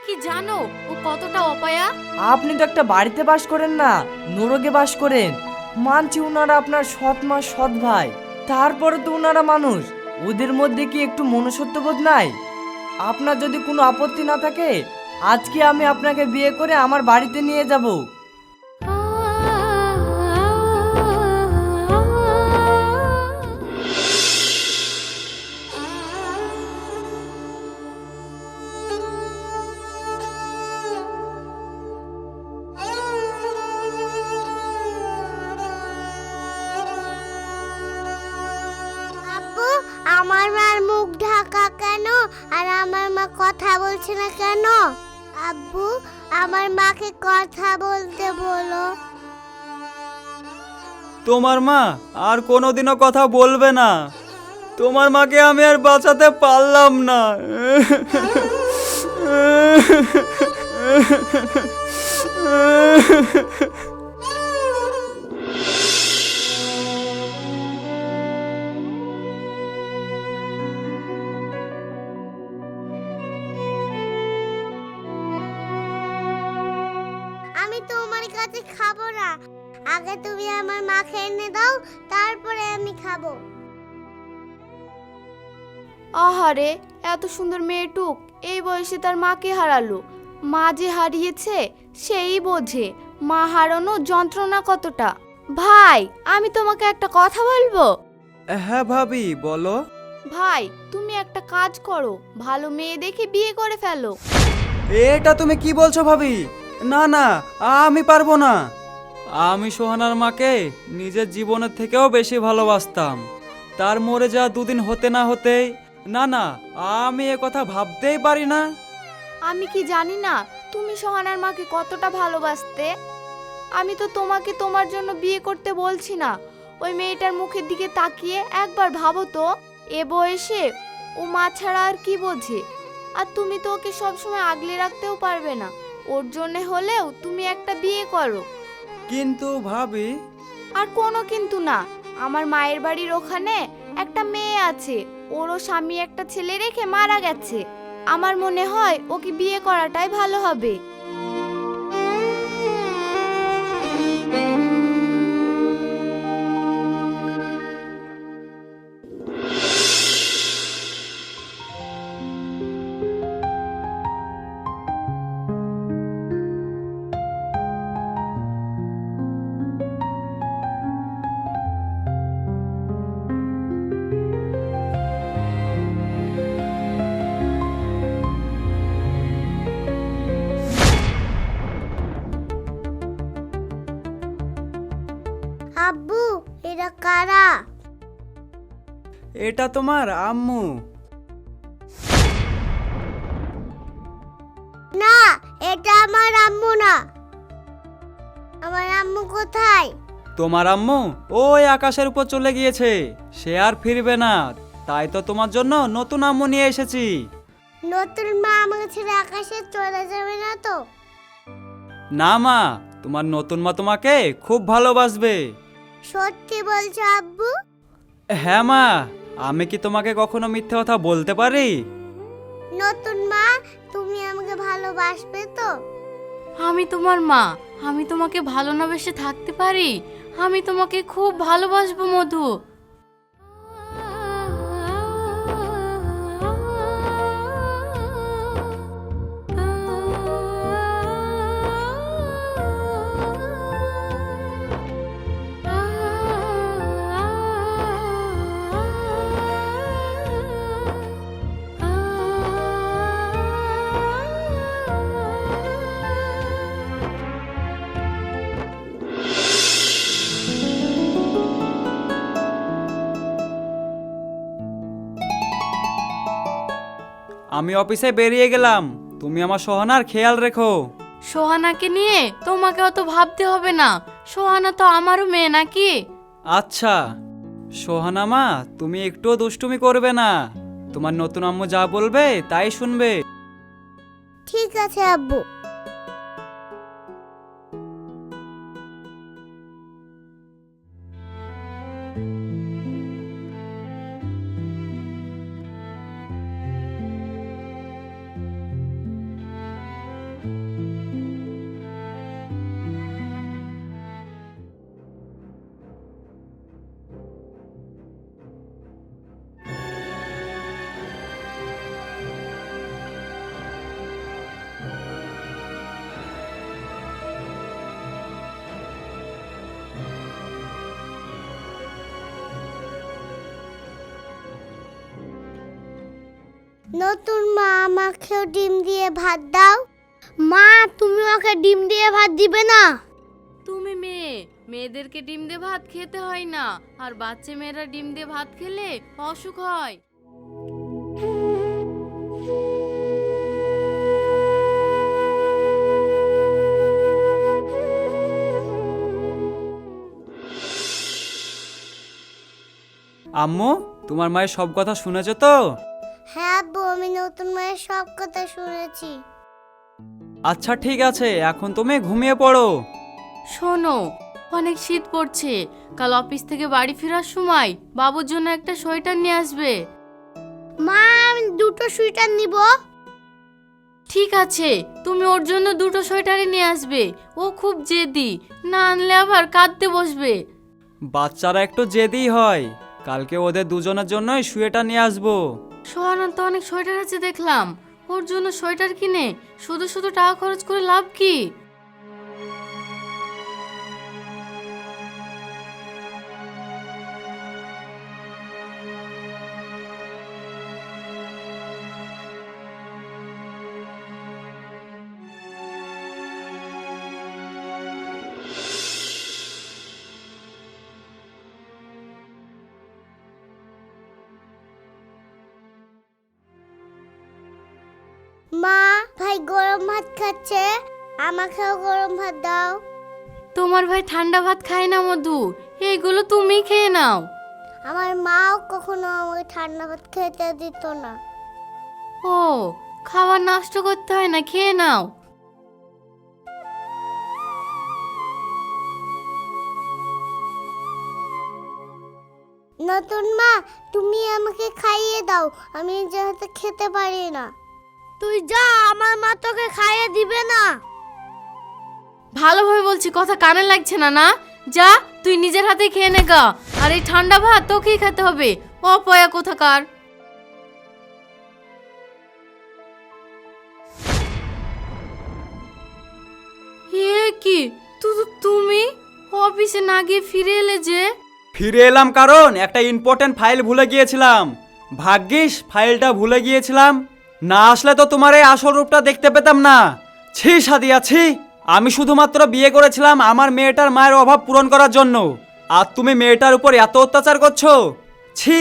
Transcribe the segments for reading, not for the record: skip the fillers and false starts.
কি জানো ও কতটা অপায়া? আপনি তো একটা বাড়িতে বাস করেন না, নরকে বাস করেন। মানছি উনারা আপনার সৎ মা সৎ ভাই, তারপরে তো উনারা মানুষ। ওদের মধ্যে কি একটু মনুষ্যত্ববোধ নাই? আপনার যদি কোনো আপত্তি না থাকে, আজকে আমি আপনাকে বিয়ে করে আমার বাড়িতে নিয়ে যাব। আব্বু, আমার মার মুখ ঢাকা কেন? আর আমার মা কথা বলছে না কেন? আব্বু, আমার মাকে কথা বলতে বলো। তোমার মা আর কোনোদিনও কথা বলবে না। তোমার মাকে আমি আর বাঁচাতে পারলাম না। আমি তোমার কাছে খাবো না। আগে তুমি আমার মাকে এনে দাও, তারপরে আমি খাবো। আহারে, এত সুন্দর মেয়েটুক এই বয়সে তার মাকে হারালো। মা যে হারিয়েছে সেই বোঝে মা হারানো যন্ত্রণা কতটা। ভাই, আমি তোমাকে একটা কথা বলবো। হ্যাঁ ভাবি, বলো। ভাই, তুমি একটা কাজ করো, ভালো মেয়ে দেখে বিয়ে করে ফেলো। এটা তুমি কি বলছো ভাবি? না না, আমি পারবো না। আমি সোহানার মাকে নিজের জীবনের থেকেও বেশি ভালোবাসতাম। তার মরে যাওয়া দুদিন হতে না হতেই, না না, আমি এ কথা ভাবতেই পারি না। আমি কি জানি না তুমি সোহানার মাকে কতটা ভালোবাসতে? আমি তো তোমাকে তোমার জন্য বিয়ে করতে বলছি না। ওই মেয়েটার মুখের দিকে তাকিয়ে একবার ভাবো তো, এ বয়সে ও মা ছাড়া আর কি বোঝে? আর তুমি তো ওকে সবসময় আগলে রাখতেও পারবে না। ওর জন্যে হলেও তুমি একটা বিয়ে করো। কিন্তু ভাবি। আর কোনো কিন্তু না। আমার মায়ের বাড়ির ওখানে একটা মেয়ে আছে, ওরও স্বামী একটা ছেলে রেখে মারা গেছে। আমার মনে হয় ওকে বিয়ে করাটাই ভালো হবে। আব্বু, এরা কারা? এটা তোমার আম্মু। না, এটা আমার আম্মু না। আমার আম্মু কোথায়? তোমার আম্মু ওই আকাশের উপর চলে গিয়েছে, সে আর ফিরবে না। তাই তো তোমার জন্য নতুন আম্মু নিয়ে এসেছি। নতুন মা আমাকে ছেড়ে আকাশে চলে যাবে না তো? না মা, তোমার নতুন মা তোমাকে খুব ভালোবাসবে। সত্যি বলছো আব্বু? হ্যাঁ মা, আমি কি তোমাকে কখনো মিথ্যে কথা বলতে পারি? নতুন মা, তুমি আমাকে ভালোবাসবে তো? আমি তোমার মা, আমি তোমাকে ভালো না বেসে থাকতে পারি? আমি তোমাকে খুব ভালোবাসবো মধু। আমি অফিসে বেরিয়ে গেলাম, তুমি আমার সোহানার খেয়াল রেখো। সোহানাকে নিয়ে তোমাকে অত ভাবতে হবে না। সোহানা তো আমারও মেয়ে নাকি? আচ্ছা সোহানা মা, তুমি একটুও দুষ্টুমি করবে না। তোমার নতুন আম্মু যা বলবে তাই শুনবে। ঠিক আছে আব্বু। নতুন মা আমাকেও ডিম দিয়ে ভাত দাও। মা তুমি ওকে ডিম দিয়ে ভাত দিবে না? তুমি মেয়ে, মেয়েদেরকে ডিম দিয়ে ভাত খেতে হয় না, আর বাচ্চা মেয়েরা ডিম দিয়ে ভাত খেলে অসুখ হয়। আম্মু, তোমার মায়ের সব কথা শুনেছো তো? হ্যাঁ আব্বু, আমি নতুন মায়ের সব কথা শুনেছি। আচ্ছা ঠিক আছে, এখন তুমি ঘুমিয়ে পড়ো। শোনো, অনেক শীত পড়ছে, কাল অফিস থেকে বাড়ি ফেরার সময় বাবুর জন্য একটা সোয়েটার নিয়ে আসবে। মা আমি দুটো সোয়েটার নিব। ঠিক আছে, তুমি ওর জন্য দুটো সোয়েটারই নিয়ে আসবে। ও খুব জেদি, না আনলে আবার কাঁদতে বসবে। বাচ্চারা একটু জেদি হয়, কালকে ওদের দুজনের জন্যই সোয়েটার নিয়ে আসবো। সোহানার তো অনেক সোয়েটার আছে দেখলাম, ওর জন্য সোয়েটার কিনে শুধু শুধু টাকা খরচ করে লাভ কি? মা ভাই গরম ভাত খাচ্ছে, আমাকেও গরম ভাত দাও। তোমার ভাই ঠান্ডা ভাত খায় না মধু, এইগুলো তুমি খেয়ে নাও। আমার মাও কখনো আমাকে ঠান্ডা ভাত খেতে দিত না। ও, খাবার নষ্ট করতে হয় না, খেয়ে নাও। নতুন মা তুমি আমাকে খাইয়ে দাও, আমি নিজের হাতে খেতে পারি না। তুই যা, আমার মা তোকে খাইয়ে দিবে না। ভালোভাবে বলছি, কথা কানে লাগছে না? না যা, তুই নিজের হাতে খেয়ে নে গা। আর এই ঠান্ডা ভাত তোকেই খেতে হবে, অপয়া কোথাকার। এ কি, তুমি অফিসে না গিয়ে ফিরে এলে যে? ফিরে এলাম কারণ একটা ইম্পর্টেন্ট ফাইল ভুলে গিয়েছিলাম। ভাগ্যিস ফাইলটা ভুলে গিয়েছিলাম, না আসলে তো তোমার এই আসল রূপটা দেখতে পেতাম না। ছি সাদিয়া ছি, আমি শুধুমাত্র বিয়ে করেছিলাম আমার মেয়েটার মায়ের অভাব পূরণ করার জন্য, আর তুমি মেয়েটার উপর এত অত্যাচার করছো। ছি।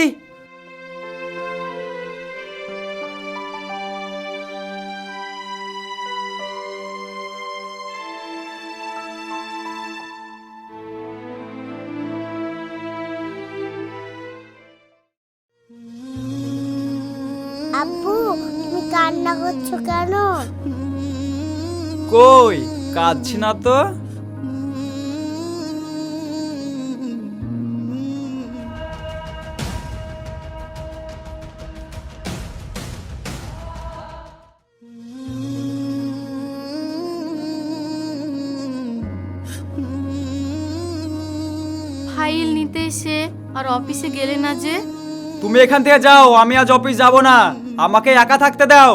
আব্বু তুমি কান্না করছো কেন? কই কাঁদছি না তো। ফাইল নিতে এসে আর অফিসে গেলে না যে? তুমি এখান থেকে যাও, আমি আজ অফিস যাব না, আমাকে একা থাকতে দাও।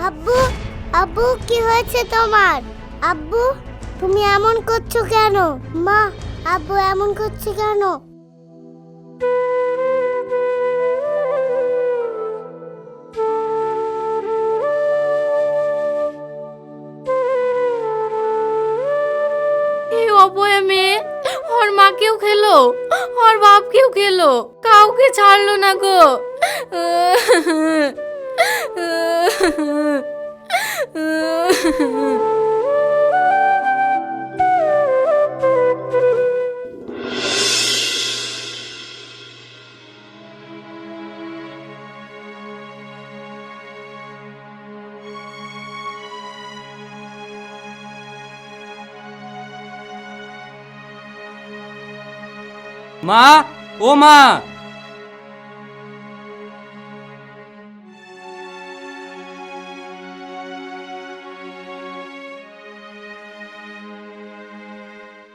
আব্বু আব্বু কি হয়েছে তোমার? আব্বু তুমি এমন করছো কেন? মা আব্বু এমন করছে কেন? এই অপয়া মেয়ে ওর মাকেও খেলো, ওর বাপকেও খেলো, কাউকে ছাড়লো না গো। মা, ও মা।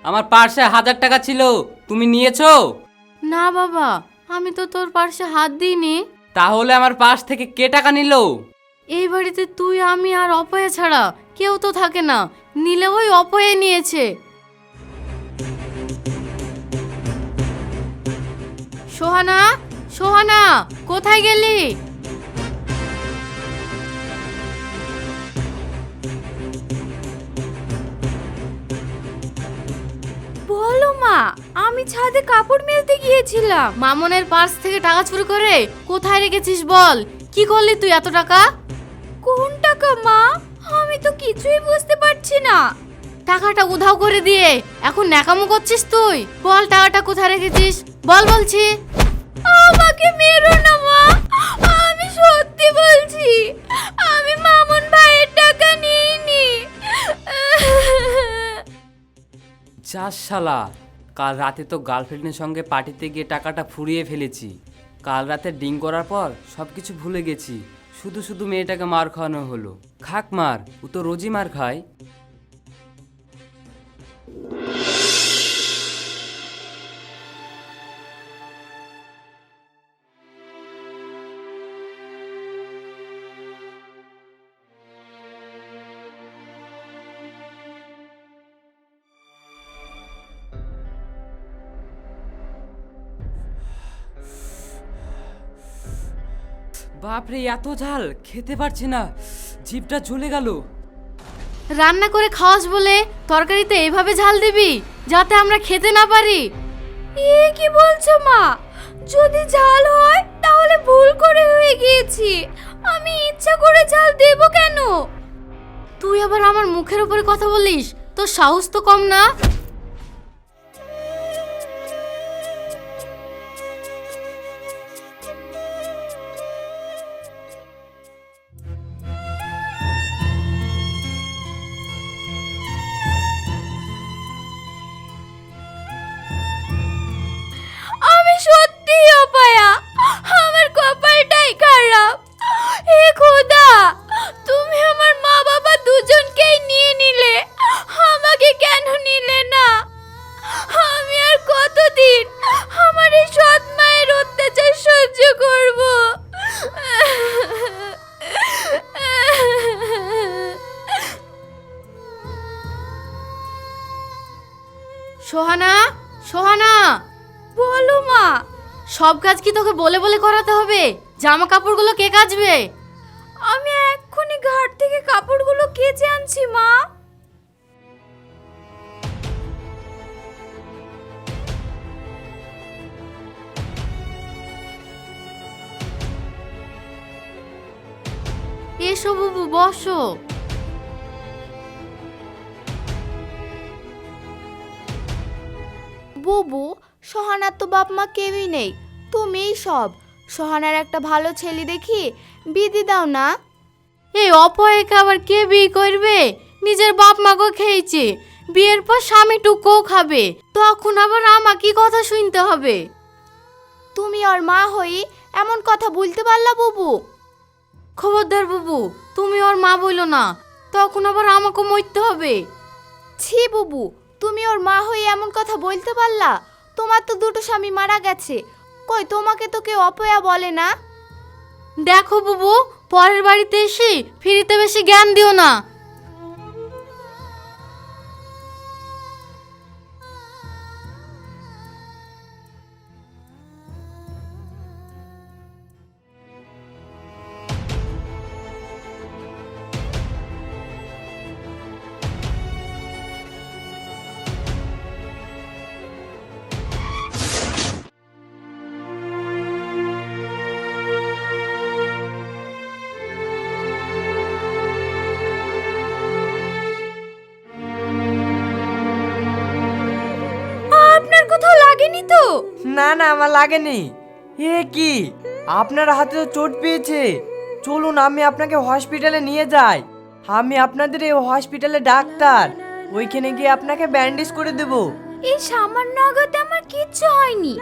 আমার পার্সে 1000 টাকা ছিল, তুমি নিয়েছো? না বাবা, আমি তো তোর পার্শ্বে হাত দিইনি। তাহলে আমার পার্স থেকে কে টাকা নিলো? এই বাড়িতে তুই আমি আর অপয়া ছাড়া কেউ তো থাকে না, নিলে ওই অপয়া নিয়েছে। সোহানা, সোহানা, কোথায় গেলি? বলো মা, আমি ছাদে কাপড় মেলতে গিয়েছিলাম। মামনের পার্স থেকে টাকা চুরি করে কোথায় রেখেছিস বল? কি করলি তুই এত টাকা? কোন টাকা মা? আমি তো কিছুই বুঝতে পারছি না। টাকাটা উধাও করে দিয়ে এখন ন্যাকামো করছিস তুই? বল টাকাটা কোথায় রেখেছিস? বল বলছি। আমাকে মেরো না মা, আমি সত্যি বলছি, আমি মামুন ভাইয়ের টাকা নিইনি। চাস শালা, কাল রাতে তো গার্লফ্রেন্ডের সঙ্গে পার্টিতে গিয়ে টাকাটা ফুরিয়ে ফেলেছি। কাল রাতে ডিং করার পর সব কিছু ভুলে গেছি, শুধু শুধু মেয়েটাকে মার খাওয়ানো হলো। খাক মার, ও তো রোজই মার খায়। বাপরে, এত ঝাল খেতে পারছি না, জিভটা জ্বলে গেল। রান্না করে খাওয়াস বলে তরকারিতে এইভাবে ঝাল দিবি যাতে আমরা খেতে না পারি? এ কি বলছো মা? যদি ঝাল হয় তাহলে ভুল করে হয়ে গিয়েছি, আমি ইচ্ছা করে ঝাল দেব কেন? তুই আবার আমার মুখের উপরে কথা বলিস, তোর সাহস তো কম না। আমি সত্যি অপায়া, আমার কপালটাই খারাপ। হে খোদা, তুমি আমার মা বাবা দুজনকেই নিয়ে নিলে, আমাকে কেন নিলে না? আমি আর কতদিন আমার এই সৎ মায়ের অত্যাচার সহ্য করব? সোহানা, সোহানা, বলো মা। সব কাজ কি তোকে বলে বলে করাতে হবে? জামা কাপড়গুলো কে কাচবে? আমি এক্ষুনি ঘাট থেকে কাপড়গুলো কেচে আনছি মা। এসো বুবু, বসো। বুবু, সোহানার তো বাপ মা কেউই নেই, তুমিই সব। সোহানার একটা ভালো ছেলে দেখি বিয়ে দাও না। এই অপয়াকে আবার কে বিয়ে করবে? নিজের বাপ মাকে খেয়েছে, বিয়ের পর স্বামী টুকুও খাবে, তখন আবার আমাকে কথা শুনতে হবে। তুমি ওর মা হই এমন কথা বলতে পারলা বুবু? খবরদার বুবু, তুমি ওর মা বইলো না, তখন আবার আমাকে মরতে হবে। ছি বুবু, তুমি ওর মা হয়ে এমন কথা বলতে পারলা? তোমার তো দুটো স্বামী মারা গেছে, কই তোমাকে তো কেউ অপয়া বলে না। দেখো বুবু, পরের বাড়িতে এসে ফিরিতে বেশি জ্ঞান দিও না। আপনার কোথাও লাগেনি তো? না না, আমার লাগেনি। এ কি, আপনার হাতে তো চোট পেয়েছে। চলুন আমি আপনাকে হসপিটালে নিয়ে যাই। আমি আপনাদের এই হসপিটালে ডাক্তার, ওইখানে গিয়ে আপনাকে ব্যান্ডেজ করে দেব। এই সামান্য আঘাতে আমার কিচ্ছু হয়নি,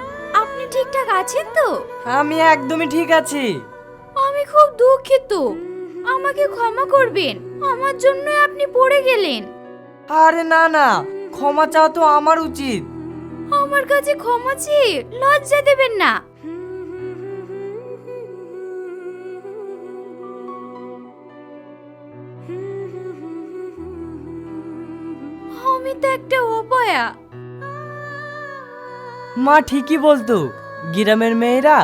আপনি ঠিকঠাক আছেন তো? আমি একদমই ঠিক আছি। আমি খুব দুঃখিত, আমাকে ক্ষমা করবেন, আমার জন্য আপনি পড়ে গেলেন। আরে না না, ক্ষমা চাওয়া তো আমার উচিত। আমার কাছে ক্ষমা চেয়ে লজ্জা দেবেন না। আমি তো একটা অপয়া। মা ঠিকই বলতো, গ্রামের মেয়েরা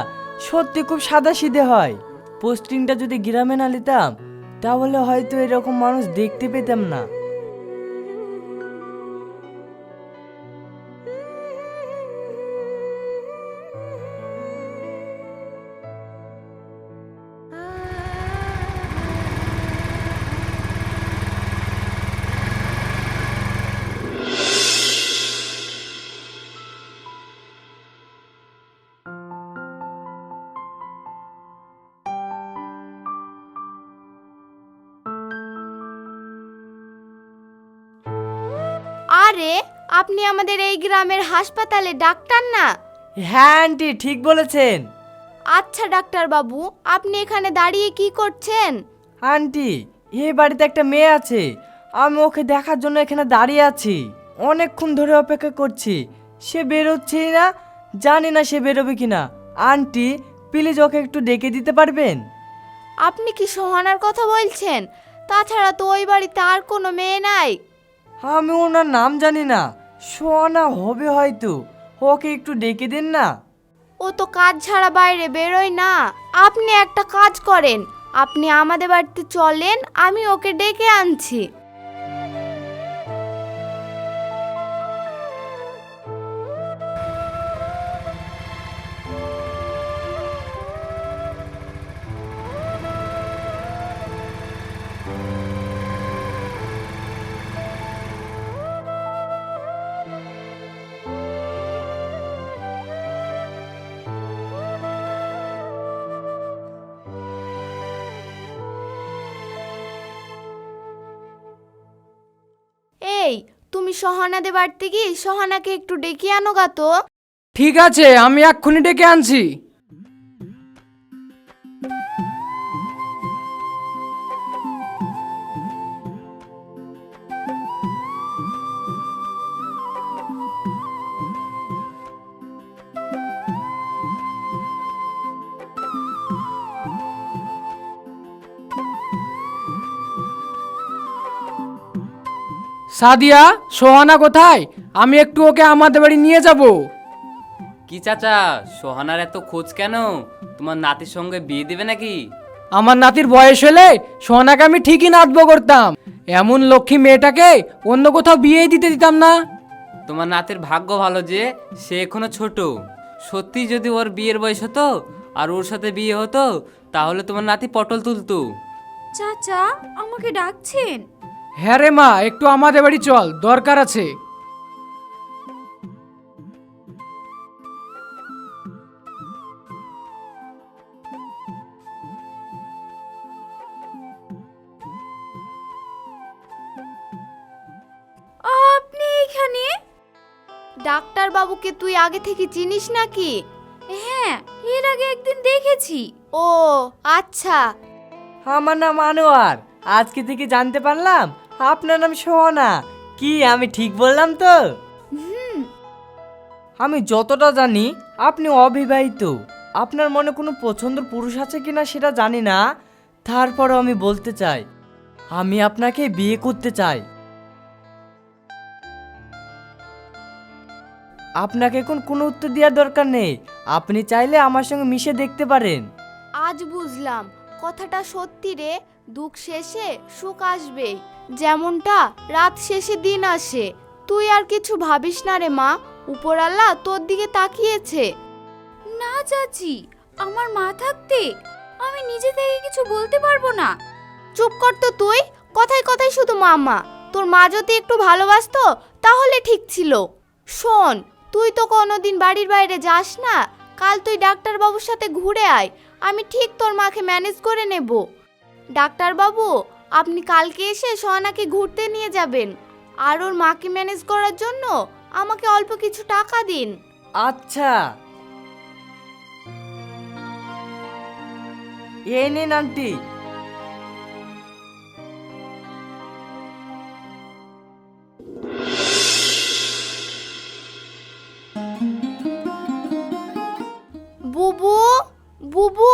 সত্যি খুব সাদাসিধে হয়। পোস্টিংটা যদি গ্রামে না নিতাম তাহলে হয়তো এরকম মানুষ দেখতে পেতাম না। আরে আপনি আমাদের এই গ্রামের হাসপাতালে ডাক্তার না? হ্যাঁ আন্টি, ঠিক বলেছেন। আচ্ছা ডাক্তার বাবু, আপনি এখানে দাঁড়িয়ে কি করছেন? আন্টি, এই বাড়িতে একটা মেয়ে আছে, আমি ওকে দেখার জন্য এখানে দাঁড়িয়ে আছি। অনেকক্ষণ ধরে অপেক্ষা করছি, সে বেরোচ্ছেই না। জানি না সে বেরোবে কিনা। আন্টি প্লিজ ওকে একটু ডেকে দিতে পারবেন? আপনি কি সোহানার কথা বলছেন? তাছাড়া তো ওই বাড়িতে আর কোনো মেয়ে নাই। আমি ওনার নাম জানি না, সোনা হবে হয়তো। ওকে একটু ডেকে দেন না। ও তো কাজ ছাড়া বাইরে বেরোয় না। আপনি একটা কাজ করেন, আপনি আমাদের বাড়িতে চলেন, আমি ওকে ডেকে আনছি। এই তুমি সোহানাদের বাড়িতে গিয়ে সোহানাকে একটু ডেকে আনো গা তো। ঠিক আছে, আমি এক্ষুনি ডেকে আনছি। সাদিয়া, সোহানা কোথায়? আমি একটু ওকে আমাদের বাড়ি নিয়ে যাব। কি চাচা, সোহানার এত খোঁজ কেন? তোমার নাতির সঙ্গে বিয়ে দিবে নাকি? আমার নাতির বয়স হলে সোহানাকে আমি ঠিকই নাতব করতাম। এমন লক্ষ্মী মেয়েটাকে অন্য কোথাও বিয়ে দিতে দিতাম না। তোমার নাতির ভাগ্য ভালো যে সে এখনো ছোট। সত্যি যদি ওর বিয়ের বয়স হতো আর ওর সাথে বিয়ে হতো তাহলে তোমার নাতি পটল তুলতো। চাচা আমাকে ডাকছেন? হ্যাঁ রে মা, একটু আমাদের বাড়ি চল, দরকার আছে। আপনি এখানে? ডাক্তার বাবুকে তুই আগে থেকে চিনিস নাকি? হ্যাঁ, এর আগে একদিন দেখেছি। ও আচ্ছা। আমার নাম আনোয়ার। আজকে থেকে জানতে পারলাম আপনার নাম সোহানা। কি আমি ঠিক বললাম তো? আমি যতটা জানি আপনি অবিবাহিত। আপনার মনে কোনো পছন্দের পুরুষ আছে কিনা সেটা জানি না, তারপরও আমি বলতে চাই আমি আপনাকে বিয়ে করতে চাই। আপনাকে এখন কোনো উত্তর দেওয়ার দরকার নেই। আপনি চাইলে আমার সঙ্গে মিশে দেখতে পারেন। আজ বুঝলাম কথাটা সত্যি রে। দুঃখ শেষে সুখ আসবে, যেমনটা রাত শেষে দিন আসে। তুই আর কিছু ভাবিস না রে মা, উপরআল্লাহ তোর দিকে তাকিয়েছে। না চাচি, আমার মা থাকতে আমি নিজে থেকে কিছু বলতে পারবো না। চুপ কর তো তুই, কথায় কথায় শুধু মামা। তোর মা যদি একটু ভালোবাসতো তাহলে ঠিক ছিল। শোন, তুই তো কোনোদিন বাড়ির বাইরে যাস না। কাল তুই ডাক্তার বাবুর সাথে ঘুরে আয়, আমি ঠিক তোর মাকে ম্যানেজ করে নেব। ডাক্তার বাবু, আপনি কালকে এসে সোহানাকে ঘুরতে নিয়ে যাবেন, আর ওর মাকে ম্যানেজ করার জন্য আমাকে অল্প কিছু টাকা দিন। আচ্ছা, এই নিন আন্টি। বুবু, বুবু,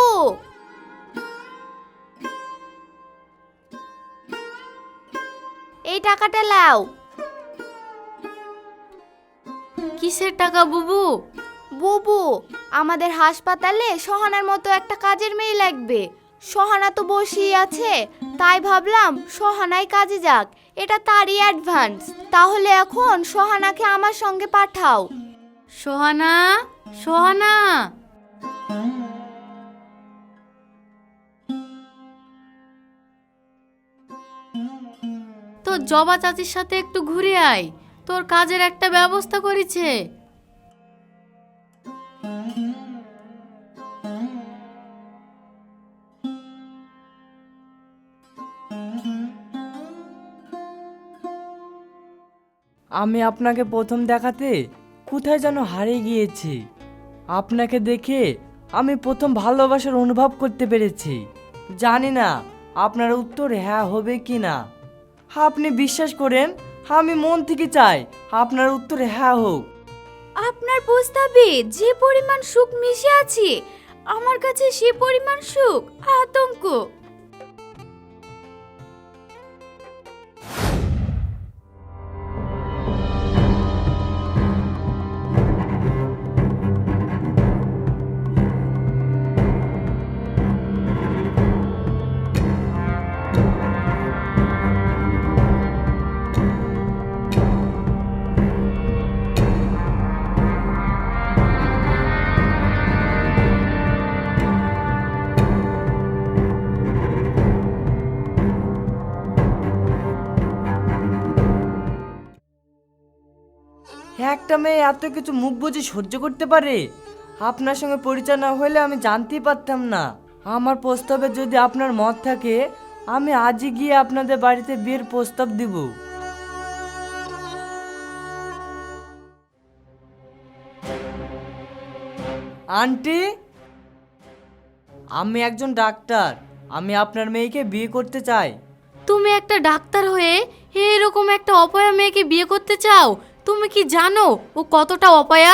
এই টাকাটা লাও। কিসের টাকা বুবু? বুবু, আমাদের হাসপাতালে সোহানার মতো একটা কাজের মেয়ে লাগবে। সোহানা তো বসেই আছে, তাই ভাবলাম সোহানাই কাজে যাক, এটা তারই অ্যাডভান্স। তাহলে এখন সোহানাকে আমার সঙ্গে পাঠাও। সোহানা, সোহানা, তোর জবা চাচির সাথে একটু ঘুরে আয়, তোর কাজের একটা ব্যবস্থা করেছে। আমি আপনাকে প্রথম দেখাতে কোথায় যেন হারিয়ে গিয়েছি। আপনাকে দেখে আমি প্রথম ভালোবাসার অনুভব করতে পেরেছি। জানি না আপনার উত্তর হ্যাঁ হবে কি না। আপনি বিশ্বাস করেন, আমি মন থেকে চাই আপনার উত্তর হ্যাঁ হোক। আপনার প্রস্তাবে যে পরিমাণ সুখ মিশে আছে, আমার কাছে সে পরিমাণ সুখ আতঙ্ক। একটা মেয়ে এত কিছু মুখ বুঝে সহ্য করতে পারে? আপনার সঙ্গে পরিচয় না হলে আমি জানতেই পারতাম না। আমার প্রস্তাবে যদি আপনার মত থাকে, আমি আজই গিয়ে আপনাদের বাড়িতে বিয়ের প্রস্তাব দিব। আন্টি, আমি একজন ডাক্তার, আমি আপনার মেয়েকে বিয়ে করতে চাই। তুমি একটা ডাক্তার হয়ে এরকম একটা অপয়া মেয়েকে বিয়ে করতে চাও? তুমি কি জানো ও কতটা অপয়া?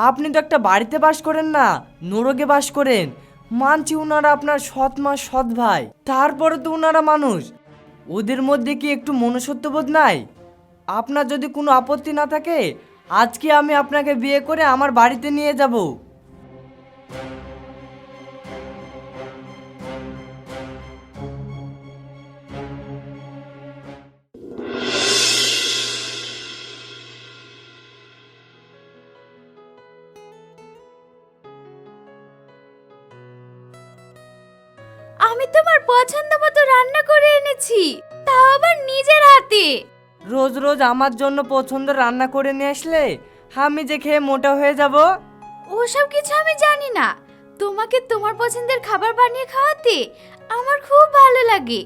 আপনি তো একটা বাড়িতে বাস করেন না, নরকে বাস করেন। মানছি ওনারা আপনার সৎ মা সৎ ভাই, তারপরে তো ওনারা মানুষ। ওদের মধ্যে কি একটু মনুষ্যত্ববোধ নাই? আপনার যদি কোনো আপত্তি না থাকে, আজকে আমি আপনাকে বিয়ে করে আমার বাড়িতে নিয়ে যাব। আমি তোমার পছন্দ মতো রান্না করে এনেছি, তাও আবার নিজের হাতে। রোজ রোজ আমার জন্য পছন্দ রান্না করে নিয়ে আসলে আমি যে খেয়ে মোটা হয়ে যাব। ওসব কিছু আমি জানি না, তোমাকে তোমার পছন্দের খাবার বানিয়ে খাওয়াতে আমার খুব ভালো লাগে।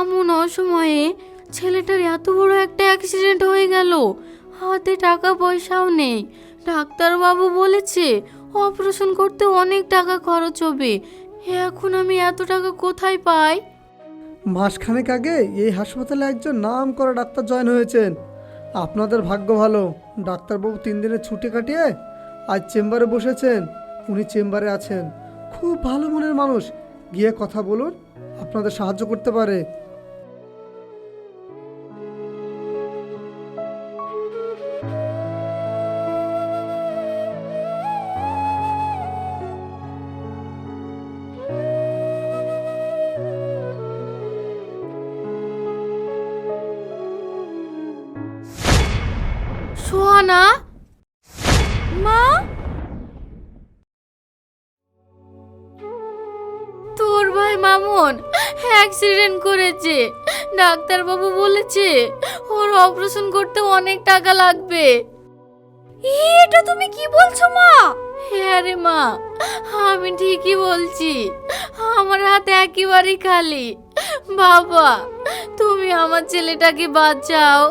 এমন অসময়ে ছেলেটার এত বড় একটা অ্যাক্সিডেন্ট হয়ে গেল, হাতে টাকা পয়সাও নেই। ডাক্তারবাবু বলেছে অপারেশন করতে অনেক টাকা খরচ হবে। এখন আমি এত টাকা কোথায় পাই? মাসখানেক আগে এই হাসপাতালে একজন নাম করা ডাক্তার জয়েন হয়েছেন। আপনাদের ভাগ্য ভালো, ডাক্তারবাবু 3 দিনের ছুটি কাটিয়ে আজ চেম্বারে বসেছেন। উনি চেম্বারে আছেন, খুব ভালো মনের মানুষ। গিয়ে কথা বলুন, আপনাদের সাহায্য করতে পারে। সোহানা, মা, তোর ভাই মামুন অ্যাক্সিডেন্ট করেছে। ডাক্তারবাবু বলেছে ওর অপারেশন করতে অনেক টাকা লাগবে। এটা তুমি কি বলছো মা? হ্যাঁ রে মা, আমি ঠিকই বলছি। আমার হাত একেবারেই খালি। বাবা, তুমি আমার ছেলেটাকে বাঁচাও।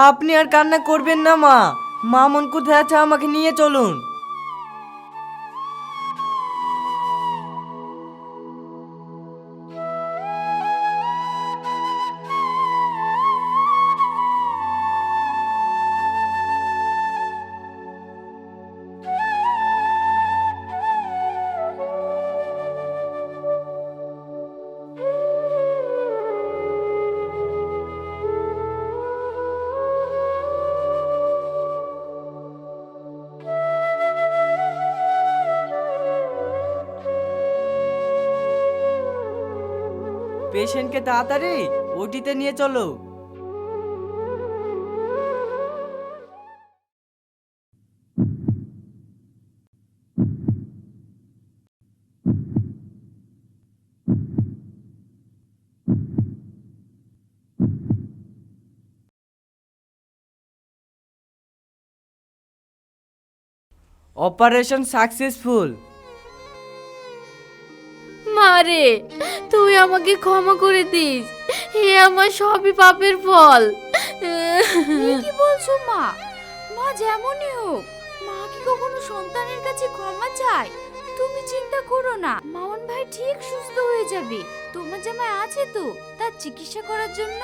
আপনি আর কান্না করবেন না মা। মামুন কোথায় আছে, আমাকে নিয়ে চলুন। পেশেন্টকে তাড়াতাড়ি ওটিতে নিয়ে চলো। Operation successful. মারে, তুই আমাকে ক্ষমা করে দিস, এ আমার সবই পাপের ফল। কি বলছো মা? মা যেমনই হোক, মা কি কখনো সন্তানের কাছে ক্ষমা চায়? তুমি চিন্তা করো না, মামুন ভাই ঠিক সুস্থ হয়ে যাবে। তোমার জামাই আছে তো তার চিকিৎসা করার জন্য।